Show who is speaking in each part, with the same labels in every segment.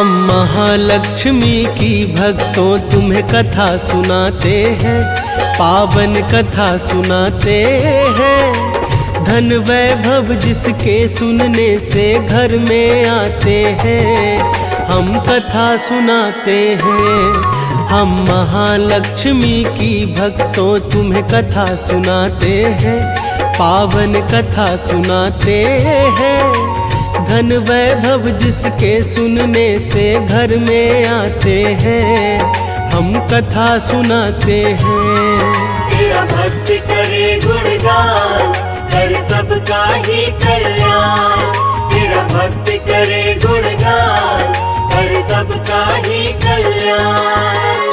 Speaker 1: हम महालक्ष्मी की भक्तों तुम्हें कथा सुनाते हैं, पावन कथा सुनाते हैं। धन वैभव जिसके सुनने से घर में आते हैं, हम कथा सुनाते हैं। हम महालक्ष्मी की भक्तों तुम्हें कथा सुनाते हैं, पावन कथा सुनाते हैं। धन वैभव जिसके सुनने से घर में आते हैं, हम कथा सुनाते हैं।
Speaker 2: तेरा भक्त करे गुणगान, कर सबका ही कल्याण। तेरा भक्त करे गुणगान, कर सबका ही कल्याण।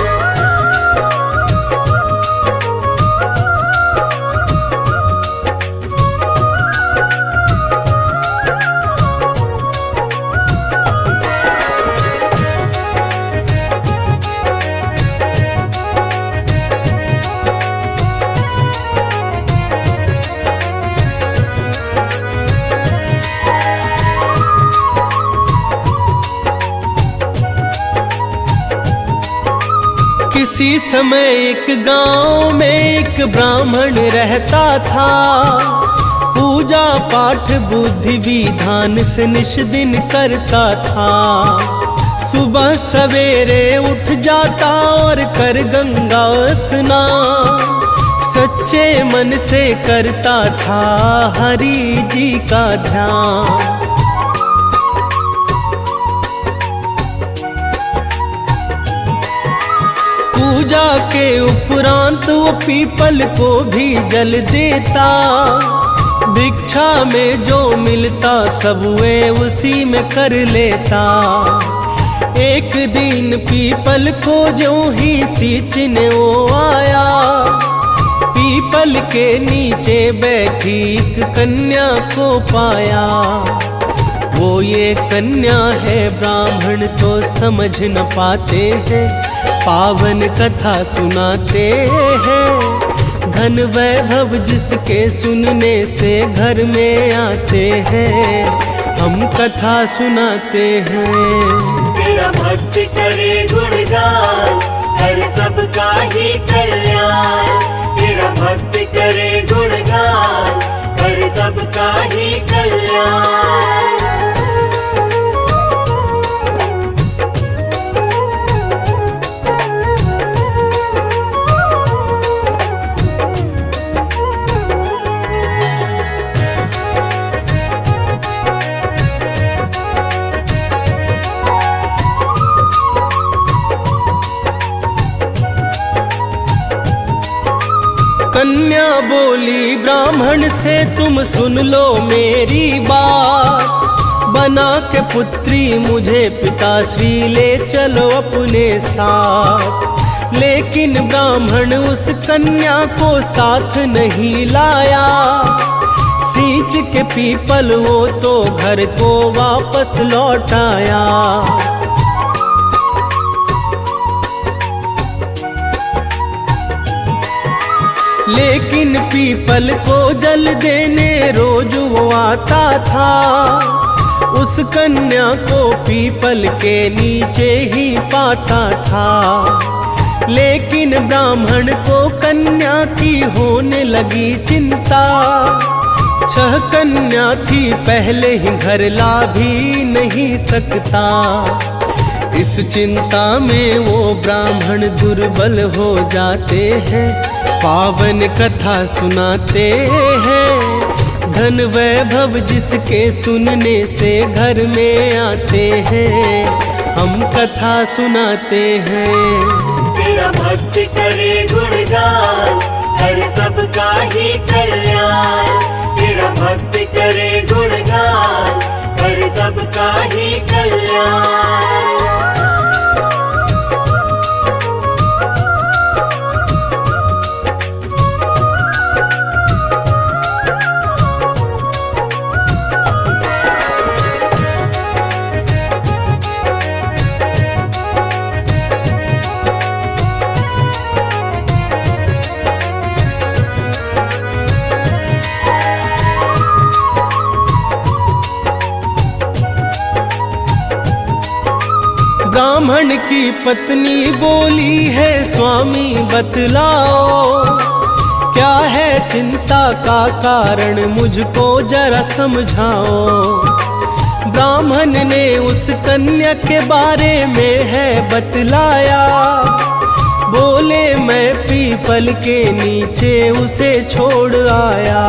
Speaker 1: किसी समय एक गांव में एक ब्राह्मण रहता था। पूजा पाठ बुद्धि विधान से निश दिन करता था। सुबह सवेरे उठ जाता और कर गंगा स्नान। सच्चे मन से करता था हरि जी का ध्यान। पूजा के उपरांत वो पीपल को भी जल देता। भिक्षा में जो मिलता सब वे उसी में कर लेता। एक दिन पीपल को जो ही सींचने वो आया, पीपल के नीचे बैठी एक कन्या को पाया। वो ये कन्या है ब्राह्मण तो समझ न पाते हैं, पावन कथा सुनाते हैं। धन वैभव जिसके सुनने से घर में आते हैं, हम कथा सुनाते हैं।
Speaker 2: तेरा भक्त करे गुणगान, कर सबका ही कल्याण। तेरा भक्त करे गुणगान, कर सबका ही कल्याण।
Speaker 1: कन्या बोली ब्राह्मण से तुम सुन लो मेरी बात। बना के पुत्री मुझे पिताश्री ले चलो अपने साथ। लेकिन ब्राह्मण उस कन्या को साथ नहीं लाया। सींच के पीपल वो तो घर को वापस लौट आया। लेकिन पीपल को जल देने रोज वो आता था। उस कन्या को पीपल के नीचे ही पाता था। लेकिन ब्राह्मण को कन्या की होने लगी चिंता। 6 कन्या थी पहले ही घर ला भी नहीं सकता। इस चिंता में वो ब्राह्मण दुर्बल हो जाते हैं, पावन कथा सुनाते हैं। धन वैभव जिसके सुनने से घर में आते हैं, हम कथा सुनाते हैं।
Speaker 2: तेरा भक्त करे गुणगान, कर सबका ही कल्याण। तेरा भक्त करे गुणगान, कर सबका ही कल्याण।
Speaker 1: ब्राह्मण की पत्नी बोली है, स्वामी बतलाओ क्या है चिंता का कारण, मुझको जरा समझाओ। ब्राह्मण ने उस कन्या के बारे में है बतलाया, बोले मैं पीपल के नीचे उसे छोड़ आया।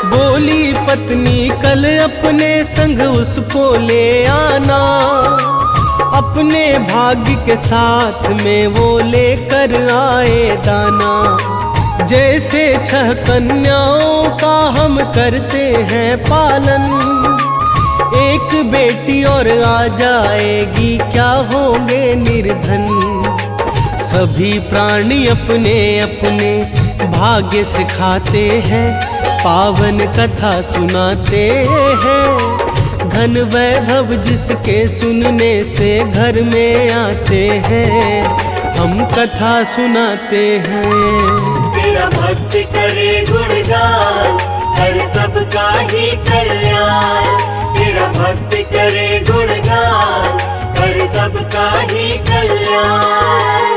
Speaker 1: बोली पत्नी कल अपने संग उसको ले आना, अपने भाग्य के साथ में वो लेकर आए दाना। जैसे 6 कन्याओं का हम करते हैं पालन, एक बेटी और आ जाएगी क्या होंगे निर्धन। सभी प्राणी अपने अपने भाग्य सिखाते हैं, पावन कथा सुनाते हैं। धन वैभव जिसके सुनने से घर में आते हैं, हम कथा सुनाते हैं।
Speaker 2: तेरा भक्त करे गुणगान, हर सबका ही कल्याण। तेरा भक्त करे गुणगान, हर सबका ही कल्याण।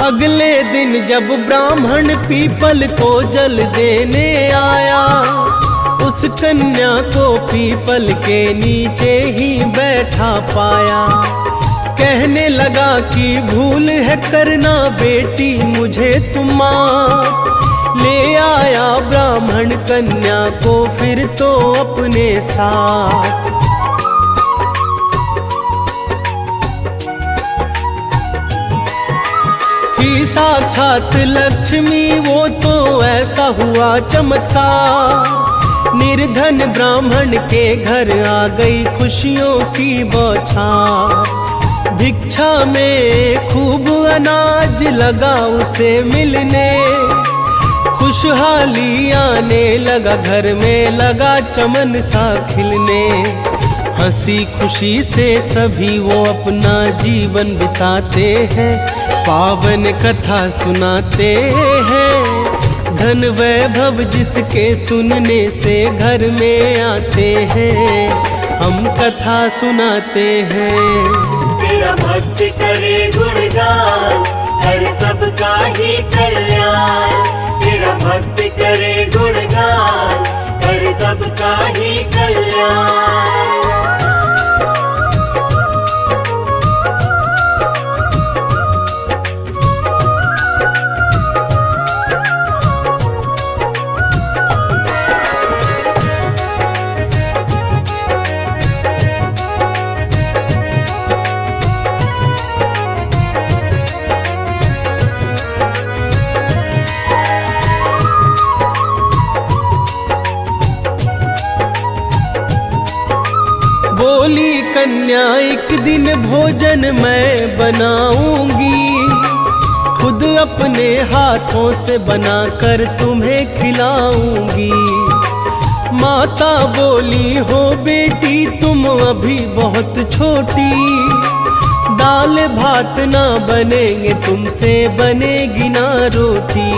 Speaker 1: अगले दिन जब ब्राह्मण पीपल को जल देने आया, उस कन्या को पीपल के नीचे ही बैठा पाया। कहने लगा कि भूल है करना बेटी मुझे तुम माफ। ले आया ब्राह्मण कन्या को फिर तो अपने साथ। थी साक्षात लक्ष्मी वो तो ऐसा हुआ चमत्कार। निर्धन ब्राह्मण के घर आ गई खुशियों की बौछार। भिक्षा में खूब अनाज लगा उसे मिलने, खुशहाली आने लगा घर में लगा चमन सा खिलने। हंसी खुशी से सभी वो अपना जीवन बिताते हैं, पावन कथा सुनाते हैं। धन वैभव जिसके सुनने से घर में आते हैं, हम कथा सुनाते हैं।
Speaker 2: तेरा भक्त करे गुणगान, हर सबका ही कल्याण। तेरा भक्त करे गुणगान, हर सबका ही कल्याण।
Speaker 1: बोली कन्या एक दिन भोजन मैं बनाऊंगी, खुद अपने हाथों से बनाकर तुम्हें खिलाऊंगी। माता बोली हो बेटी तुम अभी बहुत छोटी, दाल भात ना बनेंगे तुमसे बनेगी ना रोटी।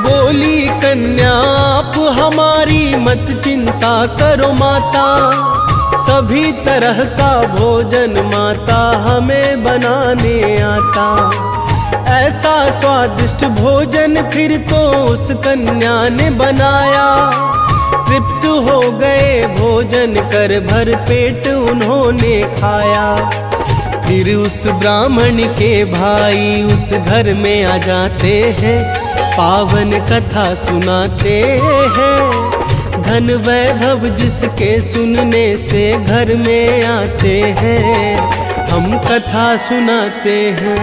Speaker 1: बोली कन्या आप हमारी मत चिंता करो माता, सभी तरह का भोजन माता हमें बनाने आता। ऐसा स्वादिष्ट भोजन फिर तो उस कन्या ने बनाया, तृप्त हो गए भोजन कर भर पेट उन्होंने खाया। फिर उस ब्राह्मण के भाई उस घर में आ जाते हैं, पावन कथा सुनाते हैं। धन वैभव जिसके सुनने से घर में आते हैं, हम कथा सुनाते हैं।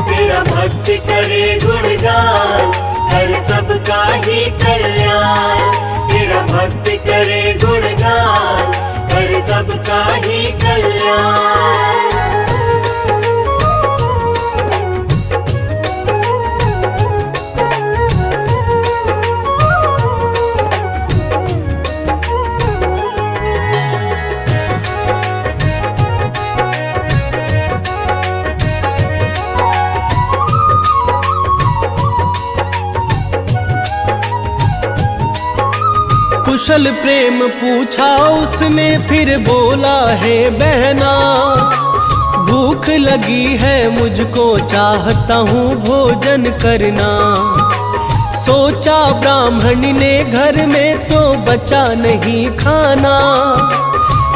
Speaker 2: तेरा भक्त करे गुणगान, हर सबका ही कल्याण। तेरा भक्त करे गुणगान, कर सबका ही कल्याण।
Speaker 1: कुशल प्रेम पूछा उसने, फिर बोला है बहना, भूख लगी है मुझको, चाहता हूँ भोजन करना। सोचा ब्राह्मण ने घर में तो बचा नहीं खाना,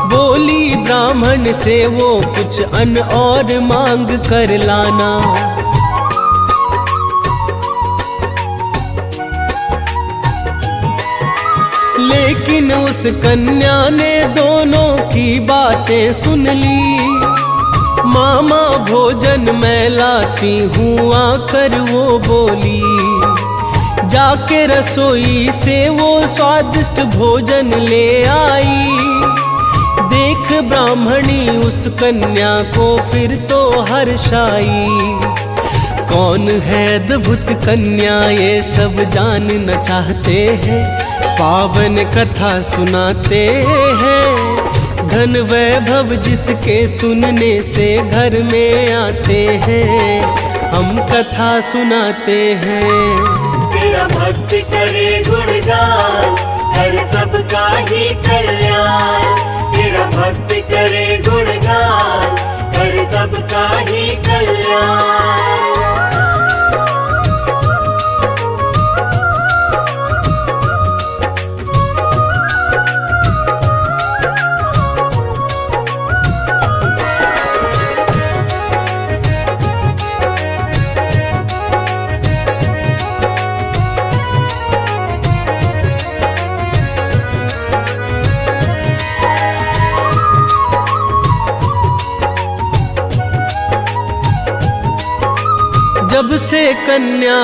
Speaker 1: बोली ब्राह्मण से वो कुछ अन्न और मांग कर लाना। लेकिन उस कन्या ने दोनों की बातें सुन ली, मामा भोजन मैं लाती हूँ आकर वो बोली। जाके रसोई से वो स्वादिष्ट भोजन ले आई, देख ब्राह्मणी उस कन्या को फिर तो हर्षाई। कौन है अद्भुत कन्या ये सब जानना चाहते हैं, पावन कथा सुनाते हैं। धन वैभव जिसके सुनने से घर में आते हैं, हम कथा सुनाते हैं।
Speaker 2: तेरा भक्त करे गुणगान, कर सबका ही कल्याण। तेरा भक्त करे गुणगान, कर सबका ही कल्याण।
Speaker 1: जब से कन्या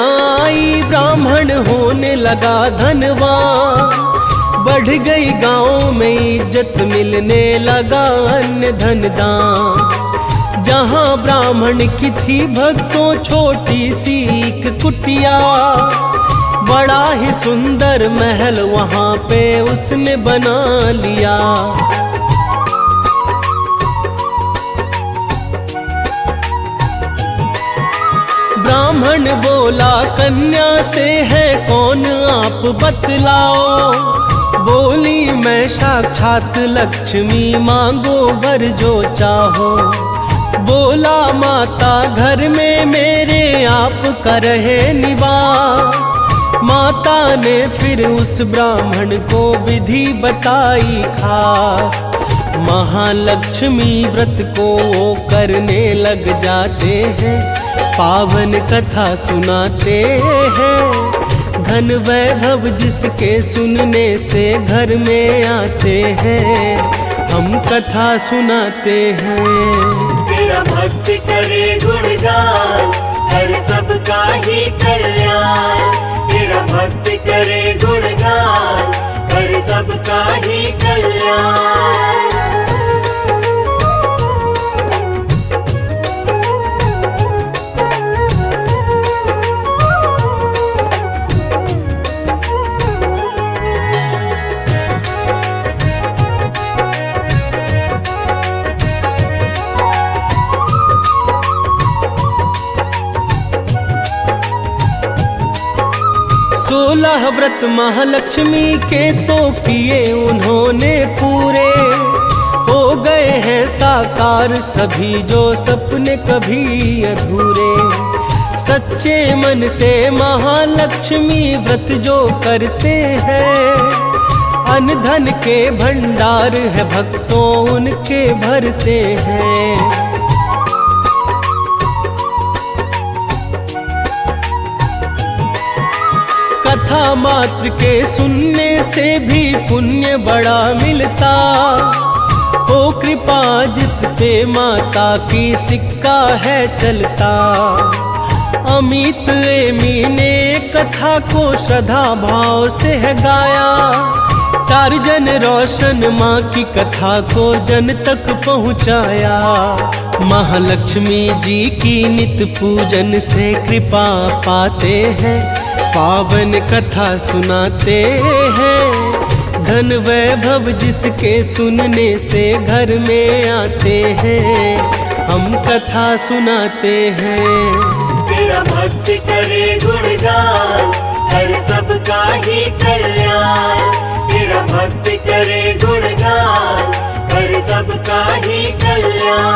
Speaker 1: आई ब्राह्मण होने लगा धनवान, बढ़ गई गांव में इज्जत मिलने लगा अन्न धन दान। जहां ब्राह्मण की थी भक्तों छोटी सी एक कुटिया, बड़ा ही सुंदर महल वहां पे उसने बना लिया। ब्राह्मण बोला कन्या से है कौन आप बतलाओ, बोली मैं साक्षात लक्ष्मी, मांगो वर जो चाहो। बोला माता घर में मेरे आप का रहे निवास। माता ने फिर उस ब्राह्मण को विधि बताई खास। महालक्ष्मी व्रत को वो करने लग जाते हैं, पावन कथा सुनाते हैं। धन वैभव जिसके सुनने से घर में आते हैं, हम कथा सुनाते हैं।
Speaker 2: तेरा भक्त करे गुणगान, कर सबका ही कल्याण। तेरा भक्त करे गुणगान, कर सबका ही कल्याण।
Speaker 1: व्रत महालक्ष्मी के तो किए उन्होंने पूरे, हो गए हैं साकार सभी जो सपने कभी अधूरे। सच्चे मन से महालक्ष्मी व्रत जो करते हैं, अन्न धन के भंडार है भक्तों उनके भरते हैं। कथा मात्र के सुनने से भी पुण्य बड़ा मिलता, हो कृपा जिस पे माता की सिक्का है चलता। अमित एमी ने कथा को श्रद्धा भाव से है गाया, टार्जन रोशन माँ की कथा को जन तक पहुँचाया। महालक्ष्मी जी की नित पूजन से कृपा पाते हैं, पावन कथा सुनाते हैं। धन वैभव जिसके सुनने से घर में आते हैं, हम कथा सुनाते हैं।
Speaker 2: तेरा भक्त करे गुणगान, कर सबका ही कल्याण। तेरा भक्त करे गुणगान, कर सबका ही कल्याण।